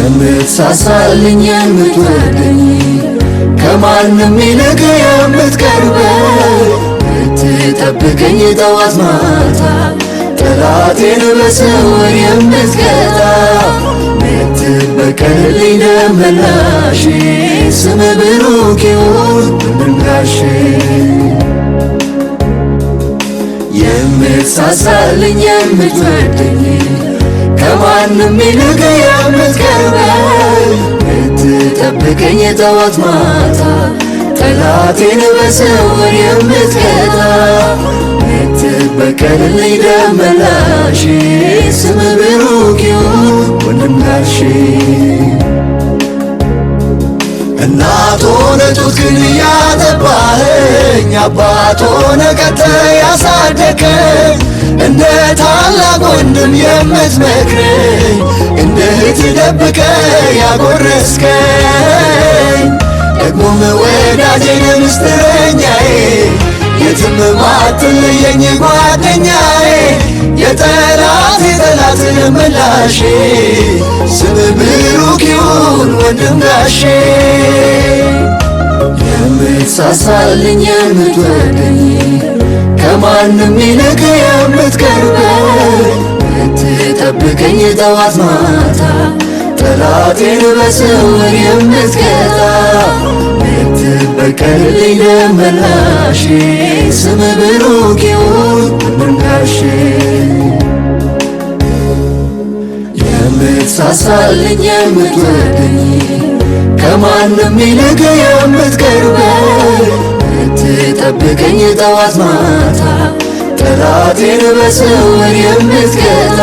የምትሳሳልኝ የምትወደኝ ከማንም ይልቅ የምትቀርበኝ የምትጠብቀኝ ጠዋት ማታ ጠላቴን በስውር የምትቀጣ የምትበቀልልኝ ደመላሽ ስም ብሩክ ይሁን ወንድምጋሼ የምትሳሳልኝ የምትወደኝ ከማንም ይልቅ የምትቀርበኝ የምትጠብቀኝ ጠዋት ማታ ጠላቴን በስውር የምትቀጣ የምትበቀልልኝ ደመላሽ ስም ብሩክ ይሁን ወንድምጋሼ እናት ሆነ ጡትህን ያጠባኸኝ አባት ሆነ ቀጥተህ ያሳደግከኝ እንደ ታላቅ ወንድም የምትመክረኝ እንደ እህት ደብቀህ ያጎረስከኝ ደግሞም ወዳጄ ምስጢረኛዬ የትም ማትለየኝ ጓደኛዬ የጠላት ምላሼ ስም ብሩክ ይሁን ወንድምጋሼ የምትሳሳልኝ የምትወደኝ ከማንም ይልቅ የምትቀርበኝ የምትጠብቀኝ ጠዋት ማታ ጠላቴን በስውር የምትቀጣ የምትበቀልልኝ ደመላሽ ስም ብሩክ ይሁን ወንድምጋሼ የምትሳሳልኝ የምትወደኝ ከማንም ይልቅ የምትቀርበኝ የምትጠብቀኝ ጠዋት ማታ ጠላቴን በስውር የምትቀጣ